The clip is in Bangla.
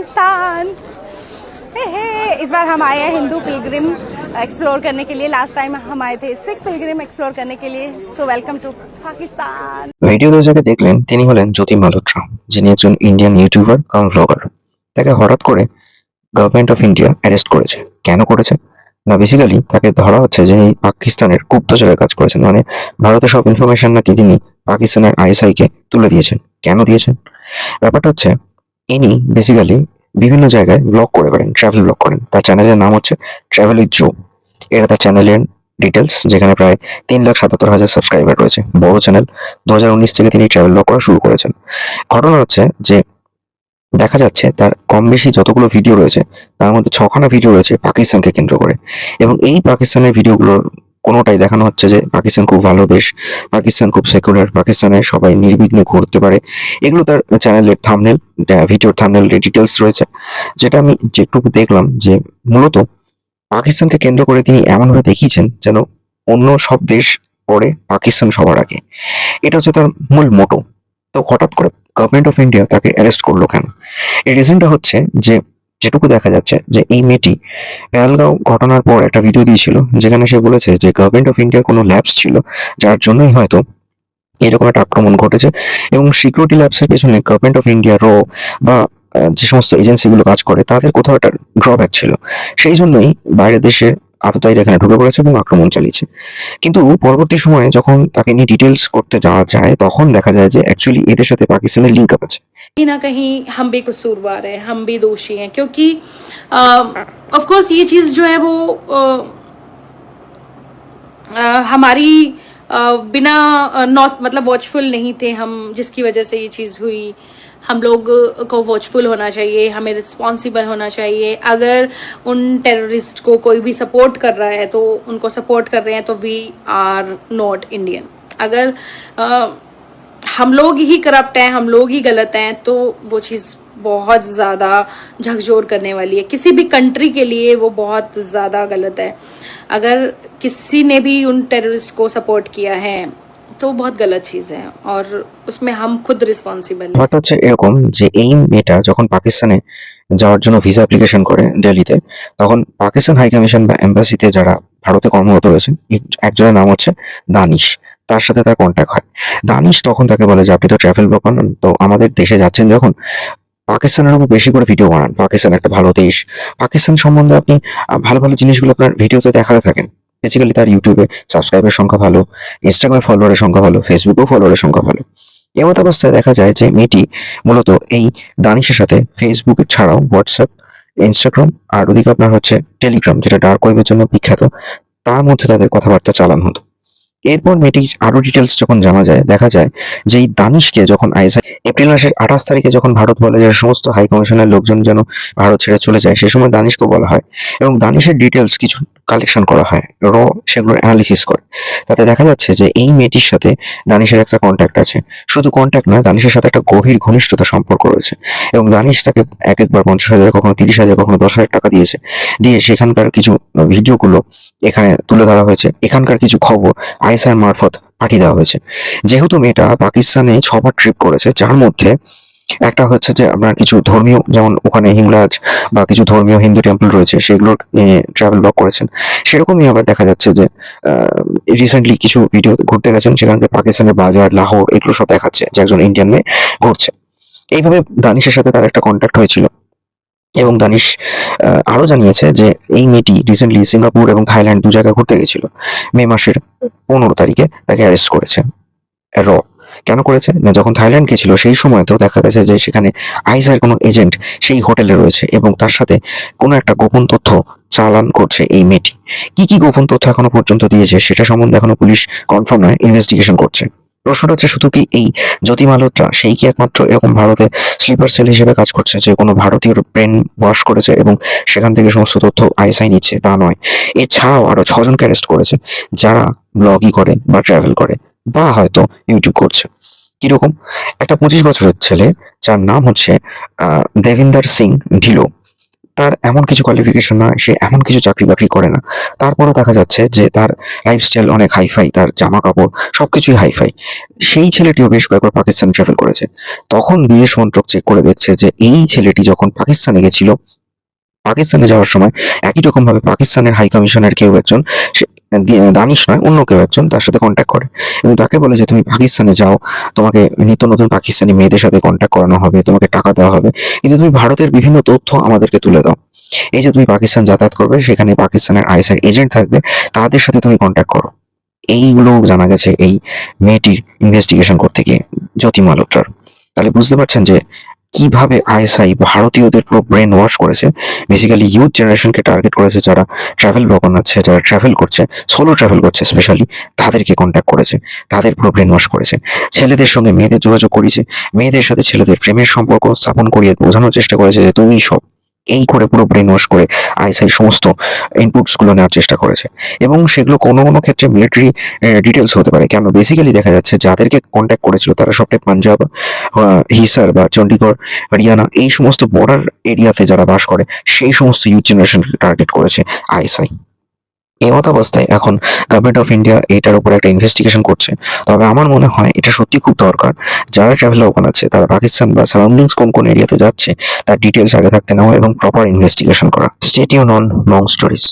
पाकिस्तान। इस बार हम आए हैं हिंदू पिलग्रिम एक्सप्लोर करने के लिए। लास्ट टाइम हम आए थे सिख पिलग्रिम एक्सप्लोर करने के लिए। So welcome to Pakistan. ভিডিওতে যাকে দেখলেন তিনি হলেন জ্যোতি মালহোত্রা, যিনি একজন ইন্ডিয়ান ইউটিউবার কাম ব্লগার। তাকে হঠাৎ করে গভর্নমেন্ট অফ ইন্ডিয়া অ্যারেস্ট করেছে। কেন করেছে না, বেসিক্যালি তাকে ধরা হচ্ছে যে এই পাকিস্তানের গুপ্তচরের কাজ করেছেন, মানে ভারতের সব ইনফরমেশন নাকি তিনি পাকিস্তানের আইএসআই কে তুলে দিয়েছেন। কেন দিয়েছেন? ব্যাপারটা হচ্ছে ইনি বেসিক্যালি বিভিন্ন জায়গায় ব্লগ করে বেড়ান, ট্রাভেল ব্লগ করেন। তার চ্যানেলের নাম হচ্ছে ট্রাভেল উইথ জো। এটা তার চ্যানেলের ডিটেলস, যেখানে প্রায় 3,77,000 সাবস্ক্রাইবার রয়েছে। বড় চ্যানেল। 2019 থেকে তিনি ট্রাভেল ব্লগ করা শুরু করেছেন। ঘটনা হচ্ছে যে দেখা যাচ্ছে তার কম বেশি যতগুলো ভিডিও রয়েছে তার মধ্যে 6খানা ভিডিও রয়েছে পাকিস্তানকে কেন্দ্র করে, এবং এই পাকিস্তানের ভিডিওগুলোর কোনোটাই দেখানো হচ্ছে যে পাকিস্তান খুব ভালো দেশ, পাকিস্তান খুব সেকুলার, পাকিস্তানে সবাই নির্বিঘ্নে ঘুরতে পারে। এগুলো তার চ্যানেলের থাম্বনেল, ভিডিওর থাম্বনেল ডিটেলস রয়েছে। যেটা আমি যেটুকু দেখলাম যে মূলত পাকিস্তানকে কেন্দ্র করে তিনি এমনভাবে দেখিয়েছেন যেন অন্য সব দেশ পরে, পাকিস্তান সবার আগে। এটা হচ্ছে তার মূল মোটো। তো হঠাৎ করে গভর্নমেন্ট অফ ইন্ডিয়া তাকে অ্যারেস্ট করলো কেন? এর রিজনটা হচ্ছে যে যেটুকু দেখা যাচ্ছে যে এই মেয়েটি পেহেলগাঁও ঘটনার পর একটা ভিডিও দিয়েছিল, যেখানে সে বলেছে যে গভর্নমেন্ট অফ ইন্ডিয়ার কোনো ল্যাবস ছিল যার জন্যই হয়তো এরকম একটা আক্রমণ ঘটেছে, এবং সিকিউরিটি ল্যাবসের পেছনে গভর্নমেন্ট অফ ইন্ডিয়া বা যে সমস্ত এজেন্সিগুলো কাজ করে তাদের কোথাও একটা ড্রব্যাক ছিল। সেই জন্যই বাইরের দেশের আততায়ীরা এখানে ঢুকে পড়েছে এবং আক্রমণ চালিয়েছে। কিন্তু পরবর্তী সময়ে যখন তাকে নিয়ে ডিটেলস করতে যাওয়া যায়, তখন দেখা যায় যে অ্যাকচুয়ালি এদের সাথে পাকিস্তানের লিঙ্ক আপ আছে। कहीं ना कहीं हम भी कसूरवार हैं, हम भी दोषी हैं, क्योंकि ऑफ कोर्स ये चीज जो है वो हमारी बिना नॉट मतलब वॉचफुल नहीं थे हम, जिसकी वजह से ये चीज हुई। हम लोग को वॉचफुल होना चाहिए, हमें रिस्पॉन्सिबल होना चाहिए। अगर उन टेररिस्ट को कोई भी सपोर्ट कर रहा है तो उनको सपोर्ट कर रहे हैं तो वी आर नॉट इंडियन। अगर हम लोग ही करप्ट हैं, हम लोग ही गलत हैं, तो वो चीज़ बहुत ज़्यादा झकझोर करने वाली है। किसी भी कंट्री के लिए वो बहुत ज़्यादा गलत है। अगर किसी ने भी उन टेररिस्ट को सपोर्ट किया है तो बहुत गलत चीज़ है, और उसमें हम खुद रिस्पॉन्सिबल हैं। ব্যাপারটা হচ্ছে এরকম যে এই মেয়েটা যখন পাকিস্তানে যাওয়ার জন্য ভিসা অ্যাপ্লিকেশন করে দিল্লিতে, তখন পাকিস্তান হাই কমিশন বা এম্বাসিতে যারা ভারতে কর্মরত রয়েছে, একজনের নাম হচ্ছে দানিশ, তার সাথে তার কন্ট্যাক্ট হয়। দানিশ তখন তাকে বলে যে আপনি তো ট্রাভেল ব্লগ বানান, তো আমাদের দেশে যাচ্ছেন যখন, পাকিস্তানের উপর বেশি করে ভিডিও বানান। পাকিস্তান একটা ভালো দেশ, পাকিস্তান সম্বন্ধে আপনি ভালো ভালো জিনিসগুলো আপনার ভিডিওতে দেখাতে থাকেন। বেসিক্যালি তার ইউটিউবে সাবস্ক্রাইবের সংখ্যা ভালো, ইনস্টাগ্রামে ফলোয়ারের সংখ্যা ভালো, ফেসবুকেও ফলোয়ারের সংখ্যা ভালো। এমত অবস্থায় দেখা যায় যে মেয়েটি মূলত এই দানিশের সাথে ফেসবুক ছাড়াও হোয়াটসঅ্যাপ, ইনস্টাগ্রাম, আর ওদিকে আপনার হচ্ছে টেলিগ্রাম, যেটা ডার্ক ওয়েবের জন্য বিখ্যাত, তার মধ্যে তাদের কথাবার্তা চালানো হতো। এরপর মেয়েটির আরো ডিটেলস যখন জানা যায়, দেখা যায় যে এই দানিশকে যখন আইএসআই এপ্রিল মাসের 28 তারিখে যখন ভারত বলে যে সমস্ত হাই কমিশনের লোকজন যেন ভারত ছেড়ে চলে যায়, সে সময় দানিশকে বলা হয় এবং দানিশের ডিটেলস কিছু কালেকশন করা হয়, সেগুলোর অ্যানালিসিস করে। তাতে দেখা যাচ্ছে যে এই মেয়েটির সাথে দানিশের একটা কন্ট্যাক্ট আছে। শুধু কন্ট্যাক্ট নয়, দানিশের সাথে একটা গভীর ঘনিষ্ঠতা সম্পর্ক রয়েছে, এবং দানিশ তাকে একবার 50,000, কখনো 30,000, কখনো 10,000 টাকা দিয়েছে। দিয়ে সেখানকার কিছু ভিডিওগুলো এখানে তুলে ধরা হয়েছে, এখানকার কিছু খবর আইএসআই মারফত পাঠিয়ে দেওয়া হয়েছে। যেহেতু মেয়েটা পাকিস্তানে 6বার ট্রিপ করেছে, যার মধ্যে একটা হচ্ছে যে আপনার কিছু ধর্মীয়, যেমন ওখানে হিংলাজ বা কিছু ধর্মীয় হিন্দু টেম্পল রয়েছে, সেগুলোর ট্রাভেল ব্লগ করেছেন। সেরকমই আবার দেখা যাচ্ছে যে রিসেন্টলি কিছু ভিডিও ঘুরতে গেছেন, সেখানকার পাকিস্তানের বাজার, লাহোর, এগুলো সব দেখাচ্ছে যে একজন ইন্ডিয়ান মেয়ে ঘুরছে। এইভাবে দানিশের সাথে তার একটা কন্ট্যাক্ট হয়েছিল, এবং দানিশ আরো জানিয়েছে যে এই মেয়েটি রিসেন্টলি সিঙ্গাপুর এবং থাইল্যান্ড 2 জায়গায় ঘুরতে গেছিল। মে মাসের 15 তারিখে তাকে অ্যারেস্ট করেছে কেন করেছে না, যখন থাইল্যান্ড গেছিল সেই সময়তেও দেখা গেছে যে সেখানে আইএসআইয়ের কোনো এজেন্ট সেই হোটেলে রয়েছে, এবং তার সাথে কোনো একটা গোপন তথ্য চালান করছে এই মেয়েটি। কি গোপন তথ্য এখনো পর্যন্ত দিয়েছে সেটা সম্বন্ধে এখনো পুলিশ কনফার্ম নয়, ইনভেস্টিগেশন করছে। প্রশ্নটা হচ্ছে শুধু কি এই জ্যোতি মালহোত্রা সেই কি একমাত্র এরকম ভারতে স্লিপার সেল হিসেবে কাজ করছে, যে কোনো ভারতীয় ব্রেন ওয়াশ করেছে এবং সেখান থেকে সমস্ত তথ্য আইএসআই নিচ্ছে? তা নয়, এছাড়াও আরো 6 জনকে অ্যারেস্ট করেছে, যারা ব্লগই করে বা ট্রাভেল করে বা হয়তো ইউটিউব করছে। কিরকম? একটা 25 বছরের ছেলে, যার নাম হচ্ছে দেবিন্দর সিং ঢিলো, তার এমন কিছু কোয়ালিফিকেশন নয়, সে এমন কিছু চাকরি বাকরি করে না, তারপরও দেখা যাচ্ছে যে তার লাইফস্টাইল অনেক হাইফাই, তার জামা কাপড় সবকিছুই হাইফাই। সেই ছেলেটিও বেশ কয়েকবার পাকিস্তান ট্রাভেল করেছে। তখন বিদেশ মন্ত্রক চেক করে দেখছে যে এই ছেলেটি যখন পাকিস্তানে গেছিল, পাকিস্তানে যাওয়ার সময় একই রকম ভাবে পাকিস্তানের হাই কমিশনের কেউ একজন, সে দানিশ নয়, অন্য কেউ একজন তার সাথে কন্ট্যাক্ট করে এবং তাকে বলে যে তুমি পাকিস্তানে যাও, তোমাকে নিত্য নতুন পাকিস্তানি মেয়েদের সাথে কন্ট্যাক্ট করানো হবে, তোমাকে টাকা দেওয়া হবে, কিন্তু তুমি ভারতের বিভিন্ন তথ্য আমাদেরকে তুলে দাও। এই যে তুমি পাকিস্তান যাতায়াত করবে, সেখানে পাকিস্তানের আইএসআই এজেন্ট থাকবে, তাদের সাথে তুমি কন্ট্যাক্ট করো। এইগুলো জানা গেছে এই মেয়েটির ইনভেস্টিগেশন করতে গিয়ে, জ্যোতি মালোটার। তাহলে বুঝতে পারছেন যে কিভাবে আইএসআই ভারতীয়দের পুরো ব্রেন ওয়াশ করেছে, বেসিক্যালি ইউথ জেনারেশনকে টার্গেট করেছে, যারা ট্রাভেল ব্লগার আছে, যারা ট্রাভেল করছে, সোলো ট্রাভেল করছে স্পেশালি, তাদেরকে কন্ট্যাক্ট করেছে, তাদের পুরো ব্রেন ওয়াশ করেছে, ছেলেদের সঙ্গে মেয়েদের যোগাযোগ করিয়েছে, মেয়েদের সাথে ছেলেদের প্রেমের সম্পর্ক স্থাপন করিয়ে বোঝানোর চেষ্টা করেছে যে তুমি সব, এই করে পুরো ব্রেন ওয়াশ করে আইএসআই সমস্ত ইনপুটস গুলো নেওয়ার চেষ্টা করেছে। এবং সেগুলো কোনো কোনো ক্ষেত্রে মিলিটারি ডিটেলস হতে পারে, কেন বেসিক্যালি দেখা যাচ্ছে যাদেরকে কন্ট্যাক্ট করেছিল তারা সবটাই পাঞ্জাব, হিসার বা চণ্ডীগড়, হরিয়ানা, এই সমস্ত বর্ডার এরিয়াতে যারা বাস করে সেই সমস্ত ইউথ জেনারেশনকে টার্গেট করেছে আইএসআই। এমতাবস্থায় এখন গভর্নমেন্ট অফ ইন্ডিয়া এটার উপর একটা ইনভেস্টিগেশন করছে। তবে আমার মনে হয় এটা সত্যি খুব দরকার, যারা ট্রাভেল ওখানে আছে তারা পাকিস্তান বা সারাউন্ডিংস কোন কোন এরিয়াতে যাচ্ছে তার ডিটেলস আগে থাকতে নেওয়া এবং প্রপার ইনভেস্টিগেশন করা। স্টে টিউন অন মং স্টোরিজ।